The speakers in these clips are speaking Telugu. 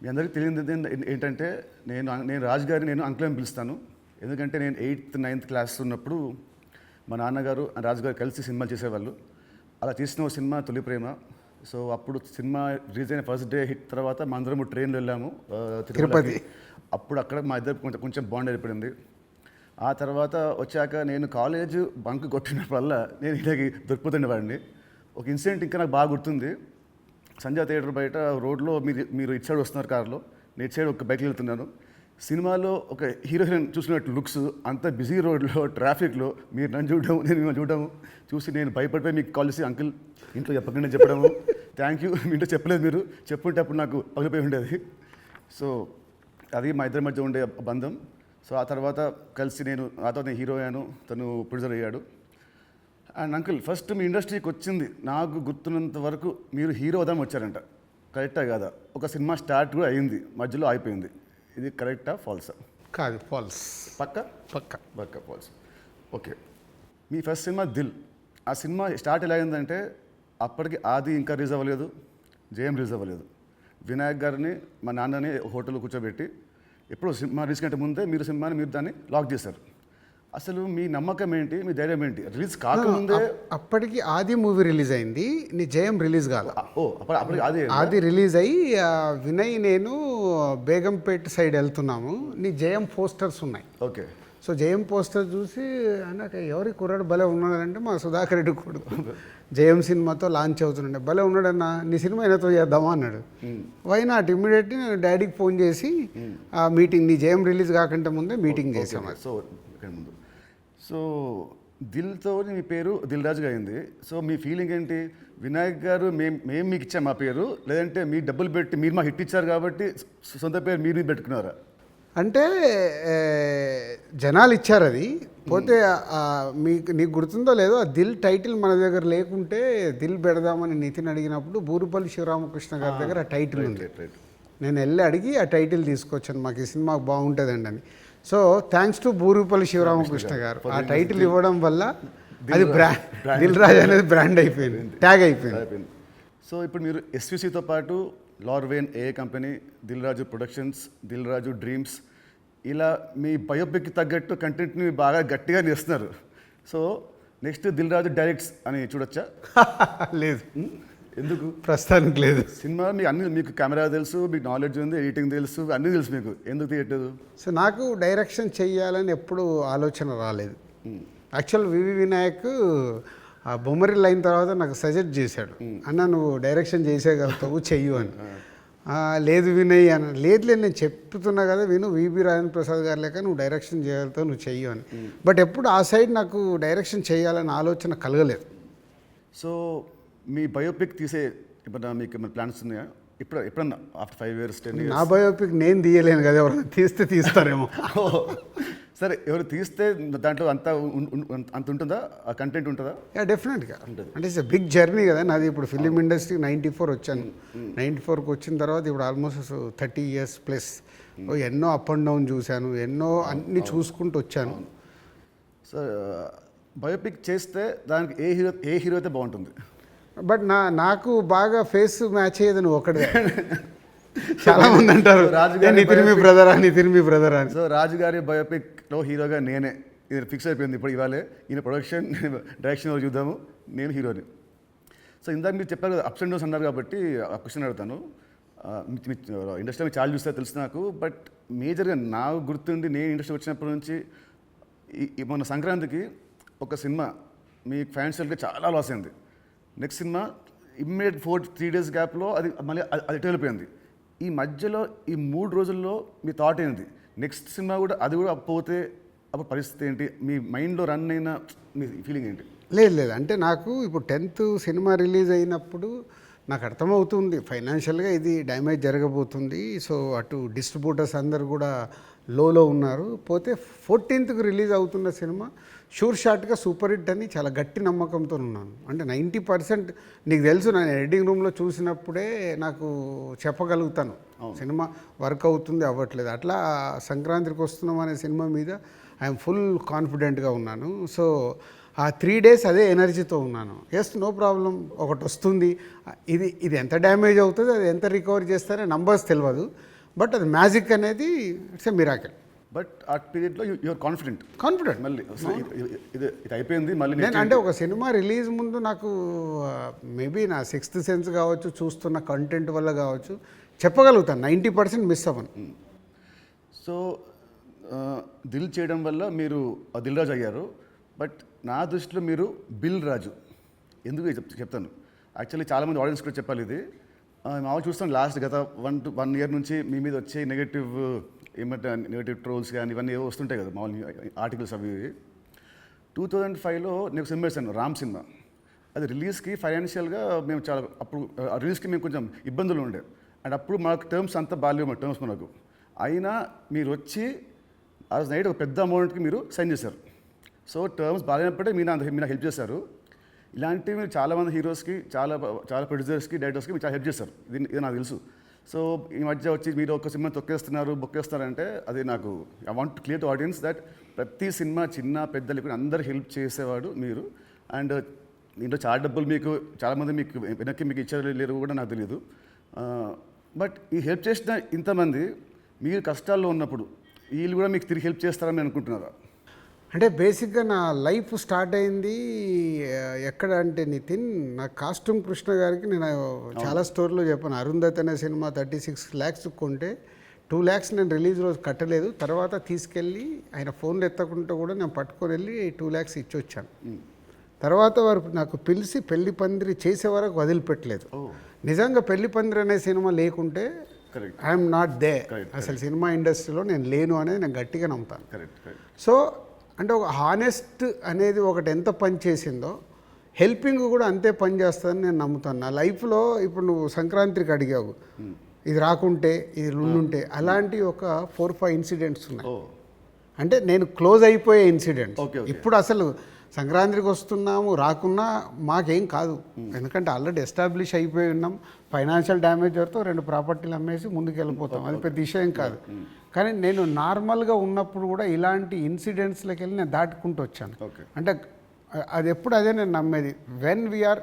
మీ అందరికీ తెలియదు ఏంటంటే నేను రాజు గారిని నేను అంకుల్ అని పిలుస్తాను. ఎందుకంటే నేను 8th 9th క్లాస్ ఉన్నప్పుడు మా నాన్నగారు రాజుగారు కలిసి సినిమాలు చేసేవాళ్ళు. అలా చేసిన ఒక సినిమా తొలి ప్రేమ. సో అప్పుడు సినిమా రిలీజ్ అయిన ఫస్ట్ డే హిట్ తర్వాత మా అందరము ట్రైన్లో వెళ్ళాము తిరుపతి. అప్పుడు అక్కడ మా ఇద్దరు కొంచెం బాండ్ ఏర్పడింది. ఆ తర్వాత వచ్చాక నేను కాలేజ్ బంక్ కొట్టినప్పుడల్లా నేను ఇలాగే దొరికిపోతుండేవాడిని. ఒక ఇన్సిడెంట్ ఇంకా నాకు బాగా గుర్తుంది. సంజయ్ థియేటర్ బయట రోడ్లో మీరు ఇటు సైడ్ వస్తున్నారు కార్లో, నేను ఇటు సైడ్ ఒక బైక్లో వెళ్తున్నాను. సినిమాలో ఒక హీరో హీరోయిన్ చూసినట్టు లుక్స్, అంత బిజీ రోడ్లో ట్రాఫిక్లో మీరు నన్ను చూడడం, నేను మిమ్మల్ని చూడడము చూసి నేను భయపడిపోయి మీకు కాల్ చేసి అంకుల్ ఇంట్లో చెప్పకుండా చెప్పడము, థ్యాంక్ యూ మీ ఇంట్లో చెప్పలేదు, మీరు చెప్పుంటే అప్పుడు నాకు పగిలిపోయి ఉండేది. సో అది మా ఇద్దరి మధ్య ఉండే బంధం. సో ఆ తర్వాత కలిసి నేను హీరో అయ్యాను, తను ప్రొడ్యూసర్ అయ్యాడు. అండ్ అంకుల్ ఫస్ట్ మీ ఇండస్ట్రీకి వచ్చింది నాకు గుర్తున్నంత వరకు మీరు హీరో అవుదాం వచ్చారంట, కరెక్టా కాదా? ఒక సినిమా స్టార్ట్ కూడా అయింది, మధ్యలో అయిపోయింది. ఇది కరెక్టా ఫాల్సా? కాదు, ఫాల్స్. పక్క పక్క పక్క ఫాల్స్. ఓకే, మీ ఫస్ట్ సినిమా దిల్. ఆ సినిమా స్టార్ట్ ఎలా అయిందంటే అప్పటికి ఆది ఇంకా రిలీజ్ అవ్వలేదు, జయం రిలీజ్ అవ్వలేదు. వినాయక్ గారిని మా నాన్నని హోటల్లో కూర్చోబెట్టి ఎప్పుడు సినిమా రిలీజ్ కంటే ముందే మీరు దాన్ని లాక్ చేశారు. అసలు మీ నమ్మకం ఏంటి, మీ ధైర్యం ఏంటి? రిలీజ్ కాకముందే అప్పటికి ఆది మూవీ రిలీజ్ అయింది, నీ జయం రిలీజ్ కాదు. అప్పటికి ఆది రిలీజ్ అయ్యి వినయ్ నేను బేగంపేట సైడ్ వెళ్తున్నాము, నీ జయం పోస్టర్స్ ఉన్నాయి. ఓకే. సో జయం పోస్టర్ చూసి నాకు ఎవరి కుర్రాడు భలే ఉన్నాడంటే మా సుధాకర్ రెడ్డి కొడుకు జయం సినిమాతో లాంచ్ అవుతుండే, భలే ఉన్నాడన్నా, నీ సినిమా అయినతో చేద్దామా అన్నాడు. వై నాట్, ఇమ్మీడియట్లీ నేను డాడీకి ఫోన్ చేసి ఆ మీటింగ్, నీ జయం రిలీజ్ కాకుండా ముందే మీటింగ్ చేసాము. సో ముందు సో దిల్తో మీ పేరు దిల్ రాజుగా అయింది. సో మీ ఫీలింగ్ ఏంటి? వినాయక్ గారు మేము మీకు ఇచ్చాం మా పేరు, లేదంటే మీ డబ్బులు పెట్టి మీరు మాకు హిట్ ఇచ్చారు కాబట్టి సొంత పేరు మీరు పెట్టుకున్నారా? అంటే జనాలు ఇచ్చారు అది. పోతే నీకు గుర్తుందో లేదో, ఆ దిల్ టైటిల్ మన దగ్గర లేకుంటే దిల్ పెడదామని నితిన్ అడిగినప్పుడు బూరుపల్లి శివరామకృష్ణ గారి దగ్గర ఆ టైటిల్ ఉంది. నేను వెళ్ళి అడిగి ఆ టైటిల్ తీసుకొచ్చాను, మాకు ఈ సినిమా బాగుంటుందండి అని. So thanks to Burupalli Sivaramakrishna గారు, ఆ టైటిల్ ఇవ్వడం వల్ల అది దిల్ రాజు అనేది బ్రాండ్ అయిపోయింది, ట్యాగ్ అయిపోయింది. సో ఇప్పుడు మీరు ఎస్విసితో పాటు లార్వేన్ ఏ company, Dil Raju productions, Dil Raju dreams, ఇలా మీ బయోపిక్ తగ్గట్టు కంటెంట్ని బాగా గట్టిగా చేస్తున్నారు. So next Dil Raju directs అని చూడొచ్చా? లేదు. ఎందుకు? ప్రస్తుతానికి లేదు. సినిమా మీకు కెమెరా తెలుసు, మీకు నాలెడ్జ్ ఉంది, ఎడిటింగ్ తెలుసు, అన్నీ తెలుసు, మీకు ఎందుకు తీయట్లేదు? సో నాకు డైరెక్షన్ చెయ్యాలని ఎప్పుడు ఆలోచన రాలేదు. యాక్చువల్ వివి వినాయక్ ఆ బొమ్మరిల్ అయిన తర్వాత నాకు సజెస్ట్ చేశాడు, అన్న నువ్వు డైరెక్షన్ చేసేయగలుగుతావు, చెయ్యు అని. లేదు వినయ్ అని, లేదు నేను చెప్తున్నా కదా విను, వివి రాజేంద్ర ప్రసాద్ గారు లేక నువ్వు డైరెక్షన్ చేయగలుగుతావు, నువ్వు చెయ్యు అని. బట్ ఎప్పుడు ఆ సైడ్ నాకు డైరెక్షన్ చేయాలని ఆలోచన కలగలేదు. సో మీ బయోపిక్ తీసే ఇప్పుడు మీకు ఏమైనా ప్లాన్స్ ఉన్నాయా? ఎప్పుడన్నా ఆఫ్టర్ 5 years 10 years? నా బయోపిక్ నేను తీయలేను కదా, ఎవరైనా తీస్తారేమో. సరే, ఎవరు తీస్తే దాంట్లో అంత ఉంటుందా, ఆ కంటెంట్ ఉంటుందా? డెఫినెట్గా. అంటే ఇట్స్ బిగ్ జర్నీ కదా నాది. ఇప్పుడు ఫిలిం ఇండస్ట్రీ 94 వచ్చాను, 94కి వచ్చిన తర్వాత ఇప్పుడు ఆల్మోస్ట్ 30 years ప్లస్. ఎన్నో అప్ అండ్ డౌన్ చూశాను, ఎన్నో అన్నీ చూసుకుంటూ వచ్చాను. సో బయోపిక్ చేస్తే దానికి ఏ హీరో అయితే బాగుంటుంది? బట్ నాకు బాగా ఫేస్ మ్యాచ్ అయ్యేది నువ్వు ఒకటే. చాలా మంది అంటారు నితిన్ మీ బ్రదర్ అని. సో రాజుగారి బయోపిక్లో హీరోగా నేనే, ఇది ఫిక్స్ అయిపోయింది. ఇప్పుడు ఇవాళే ఈయన ప్రొడక్షన్ డైరెక్షన్ చూద్దాము, నేను హీరోని. సో ఇందాక మీరు చెప్పారు కదా అప్స్ అండ్ డౌన్స్ అన్నారు కాబట్టి ఆ క్వశ్చన్ అడుగుతాను. ఇండస్ట్రీ చాలా చూస్తే తెలుసు నాకు, బట్ మేజర్గా నాకు గుర్తుండి నేను ఇండస్ట్రీ వచ్చినప్పటి నుంచి మొన్న సంక్రాంతికి ఒక సినిమా మీ ఫైనాన్షియల్గా చాలా లాస్ అయింది. నెక్స్ట్ సినిమా ఇమ్మీడియట్ 3 days గ్యాప్లో అది మళ్ళీ అది వెళ్ళిపోయింది. ఈ మధ్యలో ఈ 3 రోజుల్లో మీ థాట్ ఏంటి? నెక్స్ట్ సినిమా కూడా అది కూడా పోతే అప్పుడు పరిస్థితి ఏంటి? మీ మైండ్లో రన్ అయిన మీ ఫీలింగ్ ఏంటి? లేదు, అంటే నాకు ఇప్పుడు 10th సినిమా రిలీజ్ అయినప్పుడు నాకు అర్థమవుతుంది ఫైనాన్షియల్గా ఇది డ్యామేజ్ జరగబోతుంది. సో అటు డిస్ట్రిబ్యూటర్స్ అందరు కూడా లోలో ఉన్నారు. పోతే 14th రిలీజ్ అవుతున్న సినిమా షూర్ షాట్గా సూపర్ హిట్ అని చాలా గట్టి నమ్మకంతో ఉన్నాను. అంటే 90% నీకు తెలుసు, నేను ఎడిటింగ్ రూమ్లో చూసినప్పుడే నాకు చెప్పగలుగుతాను సినిమా వర్క్ అవుతుంది అవ్వట్లేదు. అట్లా సంక్రాంతికి వస్తున్నాం అనే సినిమా మీద ఐఎమ్ ఫుల్ కాన్ఫిడెంట్గా ఉన్నాను. సో ఆ 3 డేస్ అదే ఎనర్జీతో ఉన్నాను. ఎస్, నో ప్రాబ్లం, ఒకటి వస్తుంది, ఇది ఎంత డ్యామేజ్ అవుతుంది, అది ఎంత రికవర్ చేస్తారో నంబర్స్ తెలియదు, బట్ అది మ్యాజిక్ అనేది ఇట్స్ ఎ మిరాకిల్. బట్ ఆ పీరియడ్లో యూఆర్ కాన్ఫిడెంట్ మళ్ళీ ఇది అయిపోయింది మళ్ళీ నేను అంటే ఒక సినిమా రిలీజ్ ముందు నాకు మేబీ నా 6th సెన్స్ కావచ్చు, చూస్తున్న కంటెంట్ వల్ల కావచ్చు, చెప్పగలుగుతాను 90% మిస్ అవ్వను. సో దిల్ చేయడం వల్ల మీరు దిల్ రాజు అయ్యారు. బట్ నా దృష్టిలో మీరు బిల్ రాజు. ఎందుకు చెప్తాను. యాక్చువల్లీ చాలామంది ఆడియన్స్ కూడా చెప్పాలి ఇది. మామూలు చూస్తాను లాస్ట్ గత 1 year నుంచి మీ మీద వచ్చే నెగటివ్ ట్రోల్స్ కానీ ఇవన్నీ ఏవో వస్తుంటాయి కదా మామూలు ఆర్టికల్స్ అవి. 2005లో నేను సినిమా వేసాను, రామ్ సినిమా. అది రిలీజ్కి ఫైనాన్షియల్గా మేము చాలా అప్పుడు రిలీజ్కి మేము కొంచెం ఇబ్బందులు ఉండే. అండ్ అప్పుడు మాకు టర్మ్స్ అంతా బాగాలేవు టర్మ్స్ మనకు. అయినా మీరు వచ్చి ఆ రోజు నైట్ ఒక పెద్ద అమౌంట్కి మీరు సైన్ చేశారు. సో టర్మ్స్ బాగాలేనప్పుడే మీరు నాకు హెల్ప్ చేశారు. ఇలాంటివి మీరు చాలామంది హీరోస్కి, చాలా ప్రొడ్యూసర్స్కి, డైరెక్టర్స్కి మీరు చాలా హెల్ప్ చేస్తారు. ఇది నాకు తెలుసు. సో ఈ మధ్య వచ్చి మీరు ఒక సినిమా బొక్కేస్తారంటే అది నాకు I want clear to audience that ప్రతి సినిమా చిన్న పెద్ద లేకుండా అందరు హెల్ప్ చేసేవాడు మీరు. అండ్ దీంట్లో చాలా డబ్బులు మీకు చాలామంది మీకు వెనక్కి మీకు ఇచ్చారు లేరు కూడా నాకు తెలియదు. బట్ ఈ హెల్ప్ చేసిన ఇంతమంది మీరు కష్టాల్లో ఉన్నప్పుడు వీళ్ళు కూడా మీకు తిరిగి హెల్ప్ చేస్తారని అనుకుంటున్నారా? అంటే బేసిక్గా నా లైఫ్ స్టార్ట్ అయింది ఎక్కడ అంటే నితిన్, నా కాస్ట్యూమ్ కృష్ణ గారికి నేను చాలా స్టోరీలో చెప్పాను. అరుంధతి అనే సినిమా 36 lakhs కొంటే 2 lakhs నేను రిలీజ్ రోజు కట్టలేదు. తర్వాత తీసుకెళ్ళి ఆయన ఫోన్లు ఎత్తకుంటూ కూడా నేను పట్టుకొని వెళ్ళి 2 lakhs ఇచ్చి వచ్చాను. తర్వాత వారు నాకు పిలిచి పెళ్లి పందిరి చేసే వరకు వదిలిపెట్టలేదు. నిజంగా పెళ్లి పందిరి అనే సినిమా లేకుంటే ఐఎమ్ నాట్ దే, అసలు సినిమా ఇండస్ట్రీలో నేను లేను అనేది నేను గట్టిగా నమ్ముతాను. సో అంటే ఒక హానెస్ట్ అనేది ఒకటి ఎంత పని చేసిందో హెల్పింగ్ కూడా అంతే పని చేస్తుందని నేను నమ్ముతాను. నా లైఫ్లో ఇప్పుడు నువ్వు సంక్రాంతికి అడిగావు, ఇది రాకుంటే ఇది ఉండుంటే, అలాంటి ఒక 4-5 ఇన్సిడెంట్స్ ఉన్నాయి. అంటే నేను క్లోజ్ అయిపోయే ఇన్సిడెంట్స్. ఇప్పుడు అసలు సంక్రాంతికి వస్తున్నాము, రాకున్నా మాకేం కాదు, ఎందుకంటే ఆల్రెడీ ఎస్టాబ్లిష్ అయిపోయి ఉన్నాం. ఫైనాన్షియల్ డ్యామేజ్ వరకు 2 ప్రాపర్టీలు అమ్మేసి ముందుకు వెళ్ళిపోతాం, అది పెద్ద విషయం కాదు. కానీ నేను నార్మల్గా ఉన్నప్పుడు కూడా ఇలాంటి ఇన్సిడెంట్స్లోకి వెళ్ళి నేను దాటుకుంటూ వచ్చాను. అంటే అది ఎప్పుడు అదే నేను నమ్మేది, వెన్ వీఆర్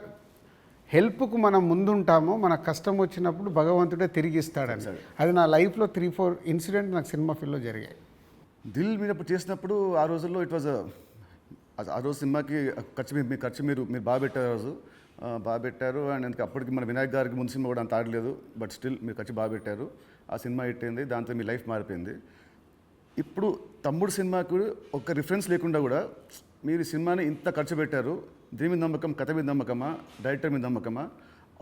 హెల్ప్కు మనం ముందుంటామో మన కష్టం వచ్చినప్పుడు భగవంతుడే తిరిగి ఇస్తాడని. అది నా లైఫ్లో 3-4 ఇన్సిడెంట్ నాకు సినిమా ఫీల్డ్లో జరిగాయి. దిల్ మీద చేసినప్పుడు ఆ రోజుల్లో ఇట్ వాజ్ ఆ రోజు సినిమాకి ఖర్చు మీరు బాగా పెట్టారు. ఆ రోజు బాగా పెట్టారు. అండ్ అందుకే అప్పటికి మన వినాయక్ గారికి ముందు సినిమా కూడా అంత ఆడలేదు, బట్ స్టిల్ మీరు ఖర్చు బాగా పెట్టారు. ఆ సినిమా హిట్ అయింది, దాంతో మీ లైఫ్ మారిపోయింది. ఇప్పుడు తమ్ముడు సినిమాకు ఒక రిఫరెన్స్ లేకుండా కూడా మీరు సినిమాని ఇంత ఖర్చు పెట్టారు. దీని మీద నమ్మకం, కథ మీద నమ్మకమా, డైరెక్టర్ మీద నమ్మకమా,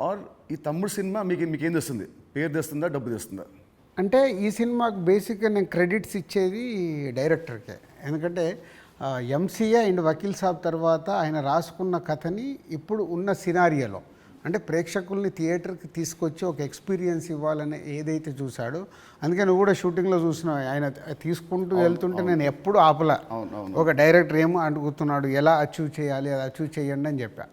ఆర్ ఈ తమ్ముడు సినిమా మీకేం తెస్తుంది? పేరు తెస్తుందా, డబ్బు తెస్తుందా? అంటే ఈ సినిమాకు బేసిక్గా నేను క్రెడిట్స్ ఇచ్చేది డైరెక్టర్కే. ఎందుకంటే ఎంసీఏ అండ్ వకీల్ సాబ్ తర్వాత ఆయన రాసుకున్న కథని ఇప్పుడు ఉన్న సినారియోలో అంటే ప్రేక్షకుల్ని థియేటర్కి తీసుకొచ్చి ఒక ఎక్స్పీరియన్స్ ఇవ్వాలని ఏదైతే చూశాడో, అందుకే నువ్వు కూడా షూటింగ్లో చూసినావు, ఆయన తీసుకుంటూ వెళ్తుంటే నేను ఎప్పుడు ఆపలా. ఒక డైరెక్టర్ ఏమో అడుగుతున్నాడు, ఎలా అచీవ్ చేయాలి, అది అచీవ్ చేయండి అని చెప్పా.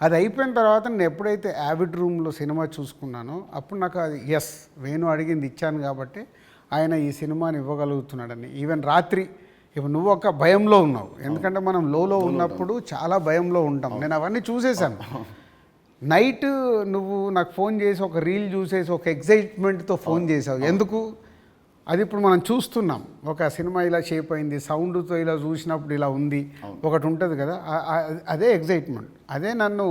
అది అయిపోయిన తర్వాత నేను ఎప్పుడైతే యావిడ్ రూమ్లో సినిమా చూసుకున్నానో అప్పుడు నాకు అది ఎస్, వేణు అడిగింది ఇచ్చాను కాబట్టి ఆయన ఈ సినిమాని ఇవ్వగలుగుతున్నాడని. ఈవెన్ రాత్రి ఇప్పుడు నువ్వు ఒక భయంలో ఉన్నావు, ఎందుకంటే మనం లోలో ఉన్నప్పుడు చాలా భయంలో ఉంటాం. నేను అవన్నీ చూసేసాను. నైట్ నువ్వు నాకు ఫోన్ చేసి ఒక రీల్ చూసేసి ఒక ఎగ్జైట్మెంట్తో ఫోన్ చేసావు. ఎందుకు? అది ఇప్పుడు మనం చూస్తున్నాం, ఒక సినిమా ఇలా షేప్ అయింది, సౌండ్తో ఇలా చూసినప్పుడు ఇలా ఉంది, ఒకటి ఉంటుంది కదా, అదే ఎగ్జైట్మెంట్. అదే నన్ను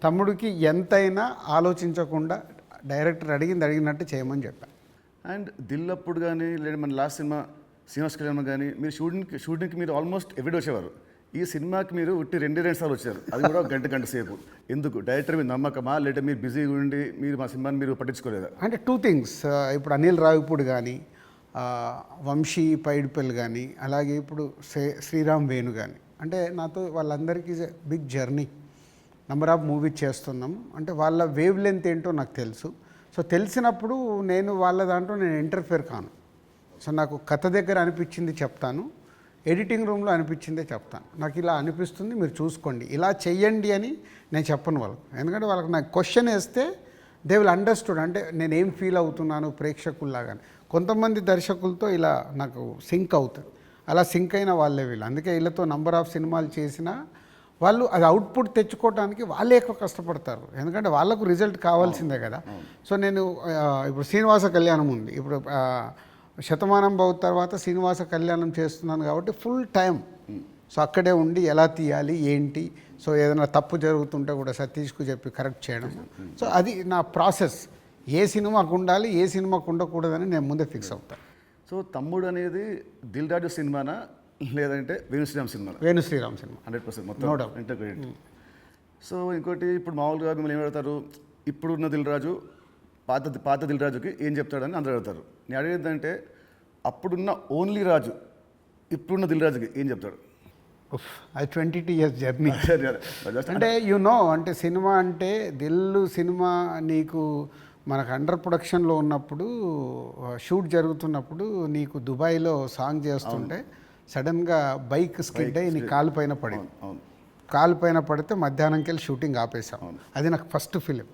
తమ్ముడికి ఎంతైనా ఆలోచించకుండా డైరెక్టర్ అడిగినట్టు చేయమని చెప్పాను. అండ్ దిల్ అప్పుడు కానీ లేదా మన లాస్ట్ సినిమా శ్రీనివాస్ కళ్యాణ్ కానీ మీరు షూటింగ్కి మీరు ఆల్మోస్ట్ ఎవ్రీడే వచ్చేవారు. ఈ సినిమాకి మీరు ఉట్టి 2 సార్లు వచ్చారు, అది కూడా గంట సేపు. ఎందుకు? డైరెక్టర్ మీద నమ్మకమా, లేదా మీరు బిజీగా ఉండి మీరు మా సినిమాని మీరు పట్టించుకోలేదా? అంటే 2 things. ఇప్పుడు అనిల్ రావిపూడి కానీ, వంశీ పైడిపల్లి కానీ, అలాగే ఇప్పుడు శ్రీరామ్ వేణు కానీ, అంటే నాతో వాళ్ళందరికీ big journey, number of movies చేస్తున్నాం. అంటే వాళ్ళ వేవ్ లెంత్ ఏంటో నాకు తెలుసు. సో తెలిసినప్పుడు నేను వాళ్ళ దాంట్లో నేను ఇంటర్ఫియర్ కాను. సో నాకు కథ దగ్గర అనిపించింది చెప్తాను, ఎడిటింగ్ రూమ్లో అనిపించిందే చెప్తాను. నాకు ఇలా అనిపిస్తుంది, మీరు చూసుకోండి, ఇలా చెయ్యండి అని నేను చెప్పను వాళ్ళకు. ఎందుకంటే వాళ్ళకి నాకు క్వశ్చన్ వేస్తే దే విల్ అండర్స్టూడ్, అంటే నేను ఏం ఫీల్ అవుతున్నాను ప్రేక్షకుల్లాగాని. కొంతమంది దర్శకులతో ఇలా నాకు సింక్ అవుతుంది, అలా సింక్ అయిన వాళ్ళే వీళ్ళు. అందుకే వీళ్ళతో నంబర్ ఆఫ్ సినిమాలు చేసినా వాళ్ళు అది అవుట్పుట్ తెచ్చుకోవడానికి వాళ్ళే ఎక్కువ కష్టపడతారు, ఎందుకంటే వాళ్ళకు రిజల్ట్ కావాల్సిందే కదా. సో నేను ఇప్పుడు శ్రీనివాస కళ్యాణం ఉంది, ఇప్పుడు శతమానం భవ తర్వాత శ్రీనివాస కళ్యాణం చేస్తున్నాను కాబట్టి ఫుల్ టైం సో అక్కడే ఉండి ఎలా తీయాలి ఏంటి, సో ఏదైనా తప్పు జరుగుతుంటే కూడా సతీష్కు చెప్పి కరెక్ట్ చేయడం. సో అది నా ప్రాసెస్, ఏ సినిమాకు ఉండాలి ఏ సినిమాకు ఉండకూడదని నేను ముందే ఫిక్స్ అవుతాను. సో తమ్ముడు అనేది దిల్ రాజు సినిమానా లేదంటే వేణుశ్రీరామ్ సినిమా? వేణుశ్రీరామ్ సినిమా 100% No మొత్తం doubt. Inter credit. సో ఇంకోటి ఇప్పుడు మామూలుగా మిమ్మల్ని ఏం అడుగుతారు, ఇప్పుడున్న దిల్ రాజు పాత దిల్ రాజుకి ఏం చెప్తాడని అందరూ అడుగుతారు. నేను అడిగేదంటే అప్పుడున్న ఓన్లీ రాజు ఇప్పుడున్న దిల్ రాజుకి ఏం చెప్తాడు? అది 22 years జర్నీ. అంటే అంటే సినిమా అంటే దిల్లు సినిమా నీకు మనకు అండర్ ప్రొడక్షన్లో ఉన్నప్పుడు షూట్ జరుగుతున్నప్పుడు నీకు దుబాయ్లో సాంగ్ చేస్తుంటే సడన్గా బైక్ స్కిడ్ అయ్యి నీ కాలు పైన పడింది. కాలు పైన పడితే మధ్యాహ్నంకి వెళ్ళి షూటింగ్ ఆపేసాం. అది నాకు ఫస్ట్ ఫిలిం.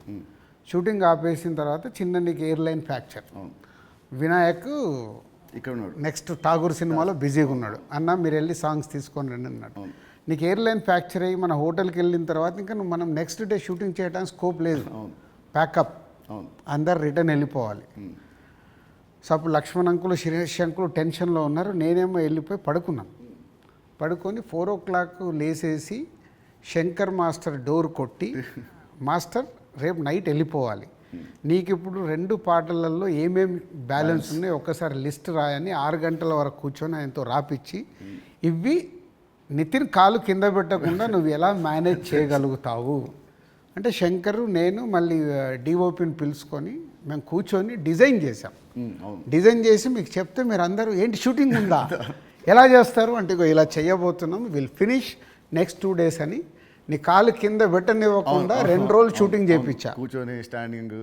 షూటింగ్ ఆపేసిన తర్వాత చిన్న నీకు ఎయిర్లైన్ ఫ్రాక్చర్. వినాయక్ ఇక్కడ ఉన్నాడు, నెక్స్ట్ ఠాగూర్ సినిమాలో బిజీగా ఉన్నాడు. అన్న మీరు వెళ్ళి సాంగ్స్ తీసుకొని రండి అన్నాడు. నీకు ఎయిర్లైన్ ఫ్రాక్చర్ అయ్యి మన హోటల్కి వెళ్ళిన తర్వాత ఇంకా మనం నెక్స్ట్ డే షూటింగ్ చేయడానికి స్కోప్ లేదు, ప్యాకప్, అందరు రిటర్న్ వెళ్ళిపోవాలి. సో అప్పుడు లక్ష్మణ్ అంకులు శిరీష్ అంకులు టెన్షన్లో ఉన్నారు, నేనేమో వెళ్ళిపోయి పడుకున్నాను. పడుకొని 4 o'clock లేసేసి శంకర్ మాస్టర్ డోర్ కొట్టి, మాస్టర్ రేపు నైట్ వెళ్ళిపోవాలి, నీకు ఇప్పుడు 2 పాటలలో ఏమేమి బ్యాలెన్స్ ఉన్నాయో ఒక్కసారి లిస్ట్ రాయని 6 గంటల వరకు కూర్చొని ఆయనతో రాపిచ్చి, ఇవి నితిన్ కాలు కింద పెట్టకుండా నువ్వు ఎలా మేనేజ్ చేయగలుగుతావు అంటే శంకరు నేను మళ్ళీ డిఓపిని పిలుచుకొని మేము కూర్చొని డిజైన్ చేసాం. డిజైన్ చేసి మీకు చెప్తే మీరు అందరూ ఏంటి షూటింగ్ ఉందా ఎలా చేస్తారు అంటే ఇలా చేయబోతున్నాం, విల్ ఫినిష్ నెక్స్ట్ 2 days అని నీ కాలు కింద పెట్టనివ్వకుండా 2 రోజులు షూటింగ్ చేయించా. కూర్చొని స్టాండింగ్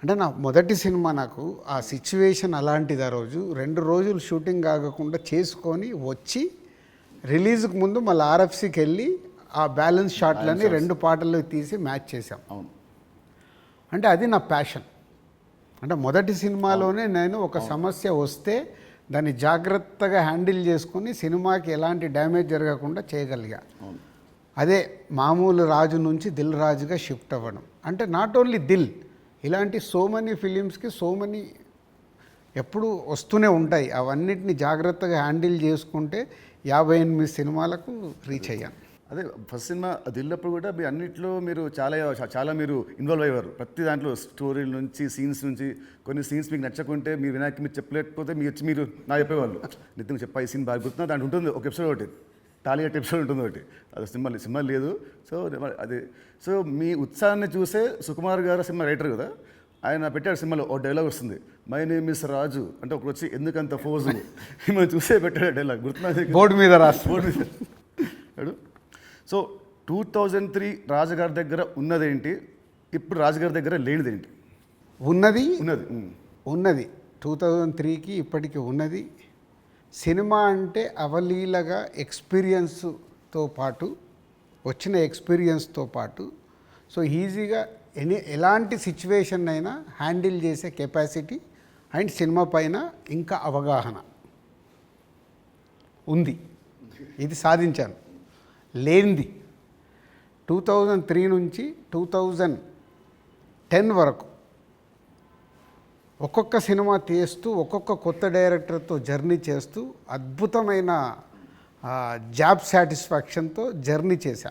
అంటే నా మొదటి సినిమా, నాకు ఆ సిచ్యువేషన్ అలాంటిది. ఆ రోజు 2 రోజులు షూటింగ్ ఆగకుండా చేసుకొని వచ్చి రిలీజ్కి ముందు మళ్ళీ ఆర్ఎఫ్సికి వెళ్ళి ఆ బ్యాలెన్స్ షాట్లని 2 పాటలు తీసి మ్యాచ్ చేసాం. అంటే అది నా ప్యాషన్. అంటే మొదటి సినిమాలోనే నేను ఒక సమస్య వస్తే దాన్ని జాగ్రత్తగా హ్యాండిల్ చేసుకుని సినిమాకి ఎలాంటి డ్యామేజ్ జరగకుండా చేయగలిగా. అదే మామూలు రాజు నుంచి దిల్ రాజుగా షిఫ్ట్ అవ్వడం. అంటే నాట్ ఓన్లీ దిల్, ఇలాంటి సో మెనీ ఫిలిమ్స్కి సో మెనీ ఎప్పుడు వస్తూనే ఉంటాయి. అవన్నిటిని జాగ్రత్తగా హ్యాండిల్ చేసుకుంటే 58 సినిమాలకు రీచ్ అయ్యాను. అదే ఫస్ట్ సినిమా దిల్లప్పుడు కూడా మీ అన్నింటిలో మీరు చాలా మీరు ఇన్వాల్వ్ అయ్యేవారు. ప్రతి దాంట్లో స్టోరీల నుంచి సీన్స్ నుంచి కొన్ని సీన్స్ మీకు నచ్చకుంటే మీ వినాయక్ మీరు చెప్పలేకపోతే మీరు నా చెప్పేవాళ్ళు, నితిన్ చెప్పా ఈ సీన్ బాగా గుర్తున్నా దాంట్లో ఉంటుంది ఒక ఎపిసోడ్, ఒకటి టాలీవుడ్ ఎపిసోడ్ ఉంటుంది ఒకటి, అది సినిమా లేదు. సో అది సో మీ ఉత్సాహాన్ని చూసే సుకుమార్ గారు సినిమా రైటర్ కదా, ఆయన పెట్టాడు సినిమాలో ఒక డైలాగ్ వస్తుంది, మై నేమ్ ఇస్ రాజు అంటే ఒకటి వచ్చి ఎందుకంత ఫోజు మిమ్మల్ని చూసే పెట్టాడు డైలాగ్, గుర్తున్నా? బోర్డు మీద రాసి బోర్డు మీద. సో 2003 రాజుగారి దగ్గర ఉన్నదేంటి, ఇప్పుడు రాజుగారి దగ్గర లేనిదేంటి? ఉన్నది 2003కి ఇప్పటికీ ఉన్నది. సినిమా అంటే అవలీలగా ఎక్స్పీరియన్స్తో పాటు వచ్చిన ఎక్స్పీరియన్స్తో పాటు సో ఈజీగా ఎలాంటి సిచ్యువేషన్ అయినా హ్యాండిల్ చేసే కెపాసిటీ అండ్ సినిమా పైన ఇంకా అవగాహన ఉంది. ఇది సాధించాను. లేనిది 2003 నుంచి 2010 వరకు ఒక్కొక్క సినిమా తీస్తూ ఒక్కొక్క కొత్త డైరెక్టర్తో జర్నీ చేస్తూ అద్భుతమైన జాబ్ సాటిస్ఫాక్షన్తో జర్నీ చేశా.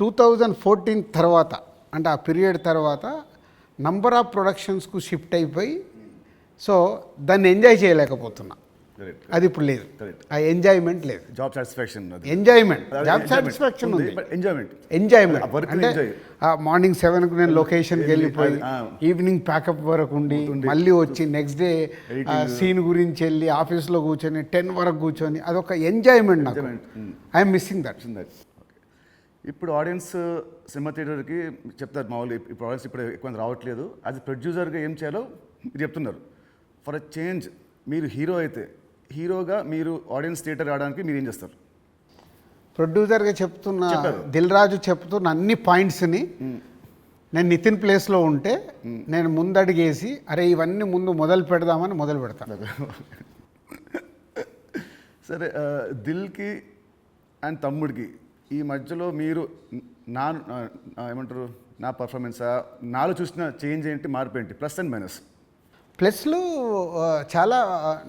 2014 తర్వాత అంటే ఆ పీరియడ్ తర్వాత నంబర్ ఆఫ్ ప్రొడక్షన్స్కు షిఫ్ట్ అయిపోయి సో దాన్ని ఎంజాయ్ చేయలేకపోతున్నా. అది ఇప్పుడు లేదు, ఆ ఎంజాయ్మెంట్ లేదు. Job satisfaction, enjoyment, job satisfaction ఉంది, ఎంజాయ్మెంట్ అంటే మార్నింగ్ 7కు నేను లొకేషన్కి వెళ్ళిపోయి ఈవినింగ్ ప్యాకప్ వరకు ఉండి మళ్ళీ వచ్చి నెక్స్ట్ డే సీన్ గురించి వెళ్ళి ఆఫీస్లో కూర్చొని 10 వరకు కూర్చొని అదొక ఎంజాయ్మెంట్ నాకు. I'm missing that. ఇప్పుడు ఆడియన్స్ సినిమా థియేటర్కి చెప్తారు మామూలు, ఇప్పుడు ఆడియన్స్ ఇప్పుడు ఎక్కువ రావట్లేదు, అది ప్రొడ్యూసర్గా ఏం చేయాలో మీరు చెప్తున్నారు. ఫర్ అ చేంజ్ మీరు హీరో అయితే హీరోగా మీరు ఆడియన్స్ థియేటర్ రావడానికి మీరు ఏం చేస్తారు? ప్రొడ్యూసర్గా చెప్తున్న దిల్ రాజు చెప్తున్న అన్ని పాయింట్స్ని నేను నితిన్ ప్లేస్లో ఉంటే నేను ముందడిగేసి అరే ఇవన్నీ ముందు మొదలు పెడదామని మొదలు పెడతాను. సరే, దిల్కి అండ్ తమ్ముడికి ఈ మధ్యలో మీరు నా ఏమంటారు నా పర్ఫార్మెన్సా నాలో చూసిన చేంజ్ ఏంటి, మార్పు ఏంటి, ప్లస్ అండ్ మైనస్? ప్లస్లు చాలా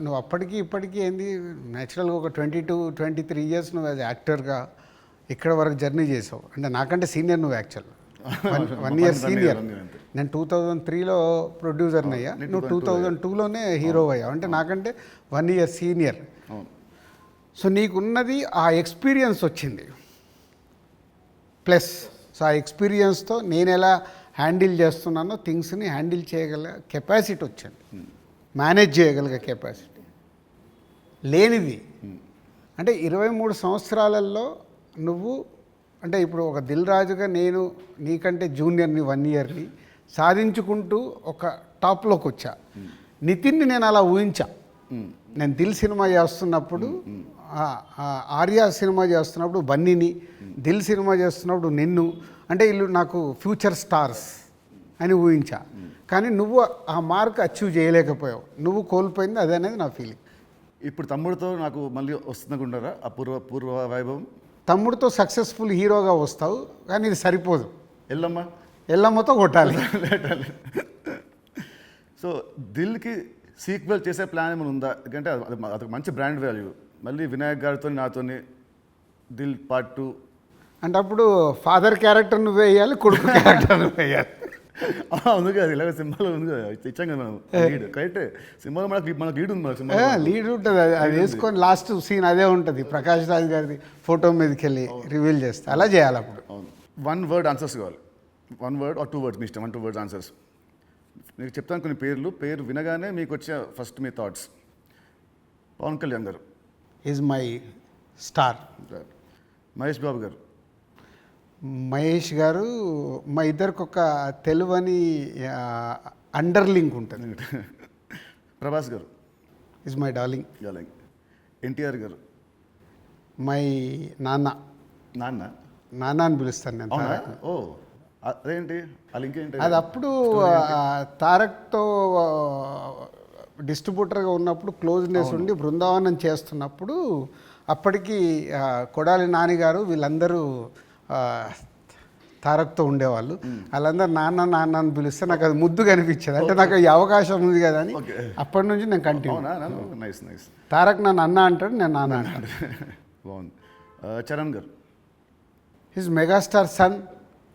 నువ్వు అప్పటికి ఇప్పటికీ ఏంది న్యాచురల్గా ఒక 22-23 ఇయర్స్ నువ్వు యాజ్ యాక్టర్గా ఇక్కడ వరకు జర్నీ చేసావు. అంటే నాకంటే సీనియర్ నువ్వు యాక్చువల్ 1 ఇయర్ సీనియర్. నేను 2003లో ప్రొడ్యూసర్ని అయ్యా, నువ్వు 2002లోనే హీరో అయ్యావు. అంటే నాకంటే 1 ఇయర్ సీనియర్. సో నీకున్నది ఆ ఎక్స్పీరియన్స్ వచ్చింది ప్లస్. సో ఆ ఎక్స్పీరియన్స్తో నేను ఎలా హ్యాండిల్ చేస్తున్నానో థింగ్స్ని హ్యాండిల్ చేయగల కెపాసిటీ వచ్చింది, మేనేజ్ చేయగలిగే కెపాసిటీ లేనిది. అంటే 23 సంవత్సరాలలో నువ్వు అంటే ఇప్పుడు ఒక దిల్ రాజుగా నేను నీకంటే జూనియర్ని 1 ఇయర్ని సాధించుకుంటూ ఒక టాప్లోకి వచ్చా. నితిన్ని నేను అలా ఊహించా. నేను దిల్ సినిమా చేస్తున్నప్పుడు, ఆర్య సినిమా చేస్తున్నప్పుడు బన్నీని, దిల్ సినిమా చేస్తున్నప్పుడు నిన్ను, అంటే వీళ్ళు నాకు ఫ్యూచర్ స్టార్స్ అని ఊహించా. కానీ నువ్వు ఆ మార్క్ అచీవ్ చేయలేకపోయావు, నువ్వు కోల్పోయింది అదే అనేది నా ఫీలింగ్. ఇప్పుడు తమ్ముడితో నాకు మళ్ళీ వస్తుందనుకుంటారా ఆ పూర్వ వైభవం? తమ్ముడితో సక్సెస్ఫుల్ హీరోగా వస్తావు, కానీ ఇది సరిపోదు. ఎల్లమ్మతో కొట్టాలి. సో దిల్కి సీక్వెల్ చేసే ప్లాన్ ఏమైనా ఉందా? ఎందుకంటే అదొక మంచి బ్రాండ్ వాల్యూ. మళ్ళీ వినాయక్ గారితో నాతోని దిల్ పార్ట్ 2 అంటే అప్పుడు ఫాదర్ క్యారెక్టర్ నువ్వు వేయాలి, కొడుకు క్యారెక్టర్ నువ్వు వేయాలి. ఉంది కదా, ఇలాగ సినిమాలో ఉంది కదా, ఇచ్చాం కదా మనం లీడ్. కరెక్టే, సినిమాలో మనకు లీడ్ ఉంది. సినిమా లీడ్ ఉంటుంది, అది వేసుకొని లాస్ట్ సీన్ అదే ఉంటుంది. ప్రకాష్ రాజ్ గారిది ఫోటో మీదకి వెళ్ళి రివీల్ చేస్తే అలా చేయాలి. అప్పుడు 1 వర్డ్ ఆన్సర్స్ కావాలి. 1 వర్డ్ ఆర్ 2 వర్డ్స్, మీ ఇష్టం. 1-2 వర్డ్స్ ఆన్సర్స్. మీకు చెప్తాను కొన్ని పేరు వినగానే మీకు వచ్చే ఫస్ట్ మీ థాట్స్. పవన్ కళ్యాణ్ గారు is my star. Mahesh Babu గారు. మహేష్ గారు మా ఇద్దరికి ఒక తెలువని అండర్లింక్ ఉంటుంది. ప్రభాస్ గారు ఈజ్ మై డార్లింగ్. ఎన్టీఆర్ గారు మై నాన్న. నాన్న అని పిలుస్తాను నేను. ఓ అదేంటి ఆ లింక్ ఏంటి? అది అప్పుడు తారక్తో డిస్ట్రిబ్యూటర్గా ఉన్నప్పుడు క్లోజ్నెస్ ఉండి బృందావనం చేస్తున్నప్పుడు అప్పటికి కొడాలి నానిగారు వీళ్ళందరూ తారక్తో ఉండేవాళ్ళు. వాళ్ళందరూ నాన్న నాన్న అని పిలిస్తే నాకు అది ముద్దుగా అనిపించేది. అంటే నాకు ఈ అవకాశం ఉంది కదా అని అప్పటి నుంచి నేను కంటిన్యూ. తారక్ నన్ను అన్న అంటాడు, నేను నాన్న అంటాడు. బాగుంది. చరణ్ గారు హిజ్ మెగాస్టార్ సన్.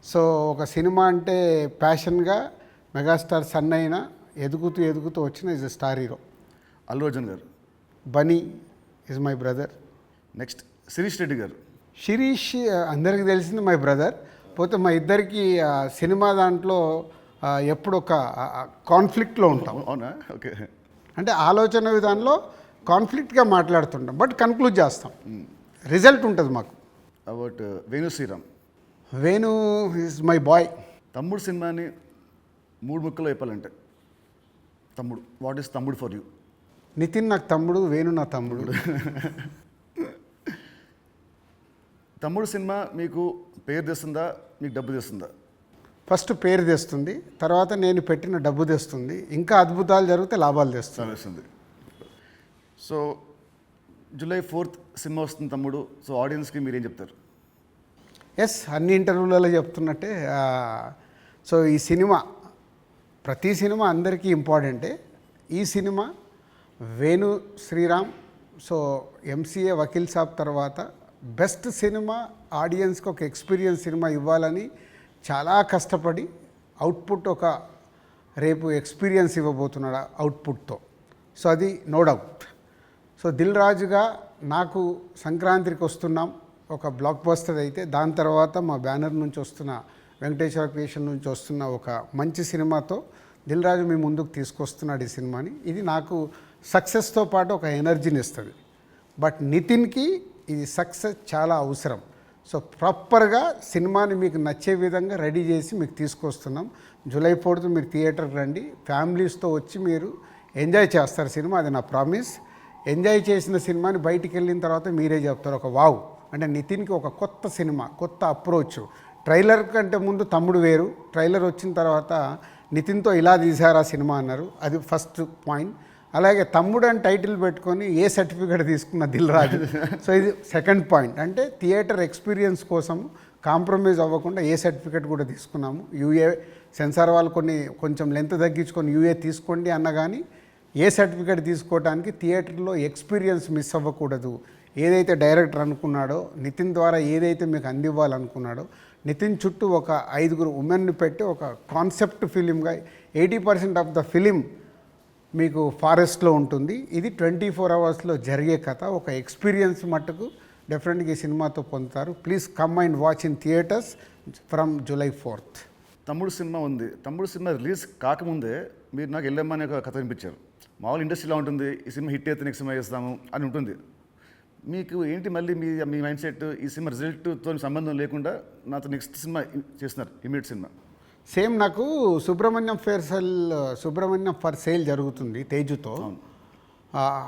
సో ఒక సినిమా అంటే ప్యాషన్గా మెగాస్టార్ సన్ అయినా ఎదుగుతూ వచ్చిన is star hero. Allu Arjun గారు. Bunny is my brother. Next Sirish Reddy గారు. శిరీష్ అందరికీ తెలిసింది మై బ్రదర్. పోతే మా ఇద్దరికి సినిమా దాంట్లో ఎప్పుడు ఒక కాన్ఫ్లిక్ట్లో ఉంటాం. అవునా? ఓకే. అంటే ఆలోచన విధానంలో కాన్ఫ్లిక్ట్గా మాట్లాడుతుంటాం, బట్ కన్క్లూడ్ చేస్తాం. రిజల్ట్ ఉంటుంది మాకు. About Venu Sriram. Venu is my boy. Thammudu సినిమాని 3 ముక్కలో చెప్పాలంటే తమ్ముడు, what is Thammudu for you? Nithiin నాకు తమ్ముడు, వేణు నా తమ్ముడు. తమ్ముడు సినిమా మీకు పేరు తెస్తుందా, మీకు డబ్బు తెస్తుందా? ఫస్ట్ పేరు తెస్తుంది, తర్వాత నేను పెట్టిన డబ్బు తెస్తుంది, ఇంకా అద్భుతాలు జరిగితే లాభాలు తెస్తుంది. సో July 4th సినిమా వస్తుంది తమ్ముడు. సో ఆడియన్స్కి మీరేం చెప్తారు? ఎస్, అన్ని ఇంటర్వ్యూలలో చెప్తున్నట్టే. సో ఈ సినిమా, ప్రతి సినిమా అందరికీ ఇంపార్టెంటే. ఈ సినిమా వేణు శ్రీరామ్, సో ఎంసీఏ వకీల్ సాబ్ తర్వాత బెస్ట్ సినిమా, ఆడియన్స్కి ఒక ఎక్స్పీరియన్స్ సినిమా ఇవ్వాలని చాలా కష్టపడి అవుట్పుట్ ఒక రేపు ఎక్స్పీరియన్స్ ఇవ్వబోతున్నాడు అవుట్పుట్తో. సో అది నో డౌట్. సో దిల్ రాజుగా నాకు సంక్రాంతికి వస్తున్నాం ఒక బ్లాక్ బస్టర్ అయితే, దాని తర్వాత మా బ్యానర్ నుంచి వస్తున్న వెంకటేశ్వర క్రియేషన్ నుంచి వస్తున్న ఒక మంచి సినిమాతో దిల్ రాజు మీ ముందుకు తీసుకొస్తున్నాడు ఈ సినిమాని. ఇది నాకు సక్సెస్తో పాటు ఒక ఎనర్జీని ఇస్తుంది. బట్ నితిన్కి ఇది సక్సెస్ చాలా అవసరం. సో ప్రాపర్గా సినిమాని మీకు నచ్చే విధంగా రెడీ చేసి మీకు తీసుకొస్తున్నాం. July 4th మీరు థియేటర్కి రండి, ఫ్యామిలీస్తో వచ్చి మీరు ఎంజాయ్ చేస్తారు సినిమా, అది నా ప్రామిస్. ఎంజాయ్ చేసిన సినిమాని బయటికి వెళ్ళిన తర్వాత మీరే చెప్తారు ఒక వావ్, అంటే నితిన్కి ఒక కొత్త సినిమా, కొత్త అప్రోచ్. ట్రైలర్ కంటే ముందు తమ్ముడు వేరు, ట్రైలర్ వచ్చిన తర్వాత నితిన్తో ఇలా తీశారు ఆ సినిమా అన్నారు. అది ఫస్ట్ పాయింట్. అలాగే తమ్ముడు అని టైటిల్ పెట్టుకొని ఏ సర్టిఫికేట్ తీసుకున్న దిల్ రాజు. సో ఇది సెకండ్ పాయింట్. అంటే థియేటర్ ఎక్స్పీరియన్స్ కోసం కాంప్రమైజ్ అవ్వకుండా ఏ సర్టిఫికేట్ కూడా తీసుకున్నాము. యూఏ సెన్సార్ వాళ్ళు కొంచెం లెంత్ తగ్గించుకొని యూఏ తీసుకోండి అన్న కానీ ఏ సర్టిఫికేట్ తీసుకోవడానికి థియేటర్లో ఎక్స్పీరియన్స్ మిస్ అవ్వకూడదు. ఏదైతే డైరెక్టర్ అనుకున్నాడో, నితిన్ ద్వారా ఏదైతే మీకు అందివ్వాలనుకున్నాడో, నితిన్ చుట్టూ ఒక 5 ఉమెన్ని పెట్టి ఒక కాన్సెప్ట్ ఫిలింగా 80% ఆఫ్ ద ఫిలిం మీకు ఫారెస్ట్లో ఉంటుంది. ఇది 24 అవర్స్లో జరిగే కథ. ఒక ఎక్స్పీరియన్స్ మట్టుకు డెఫినెట్గా ఈ సినిమాతో పొందుతారు. Please come and watch in theatres from July 4th. తమ్ముడు సినిమా ఉంది. తమ్ముడు సినిమా రిలీజ్ కాకముందే మీరు నాకు వెళ్ళమ్మా అనే ఒక కథ వినిపించారు. మామూలు ఇండస్ట్రీలో ఉంటుంది, ఈ సినిమా హిట్ అయితే నెక్స్ట్ సినిమా చేస్తాము అని ఉంటుంది. మీకు ఏంటి మళ్ళీ మీ మైండ్ సెట్ ఈ సినిమా రిజల్ట్తో సంబంధం లేకుండా నాతో నెక్స్ట్ సినిమా చేస్తున్నారు, ఇమీడియట్ సినిమా? సేమ్ నాకు సుబ్రహ్మణ్యం ఫర్ సేల్ జరుగుతుంది తేజుతో.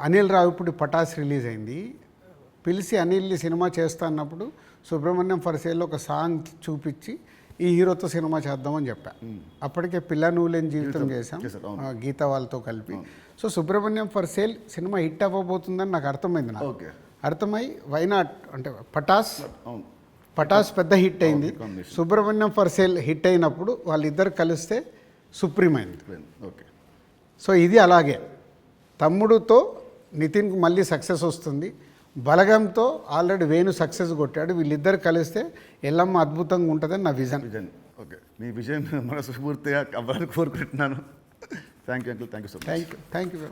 అనిల్ రావిపూడి పటాస్ రిలీజ్ అయింది. పిలిచి అనిల్ని సినిమా చేస్తా అన్నప్పుడు సుబ్రహ్మణ్యం ఫర్ సేల్లో ఒక సాంగ్ చూపించి ఈ హీరోతో సినిమా చేద్దామని చెప్పా. అప్పటికే పిల్ల నువ్వు లేని జీవితం చేశాం గీత వాళ్ళతో కలిపి. సో సుబ్రహ్మణ్యం ఫర్ సేల్ సినిమా హిట్ అవ్వబోతుందని నాకు అర్థమైంది. నాకు అర్థమై వైనాట్ అంటే పటాస్ పెద్ద హిట్ అయింది. సుబ్రహ్మణ్యం ఫర్ సేల్ హిట్ అయినప్పుడు వాళ్ళిద్దరు కలిస్తే సుప్రీం అయింది. ఓకే. సో ఇది అలాగే తమ్ముడుతో నితిన్కు మళ్ళీ సక్సెస్ వస్తుంది. బలగంతో ఆల్రెడీ వేణు సక్సెస్ కొట్టాడు. వీళ్ళిద్దరు కలిస్తే ఎల్లమ్మ అద్భుతంగా ఉంటుందని నా విజన్. ఓకే, మీ విజయం మనస్ఫూర్తిగా అవ్వాలని కోరుకుంటున్నాను. Thank you uncle, thank you so much. Thank you.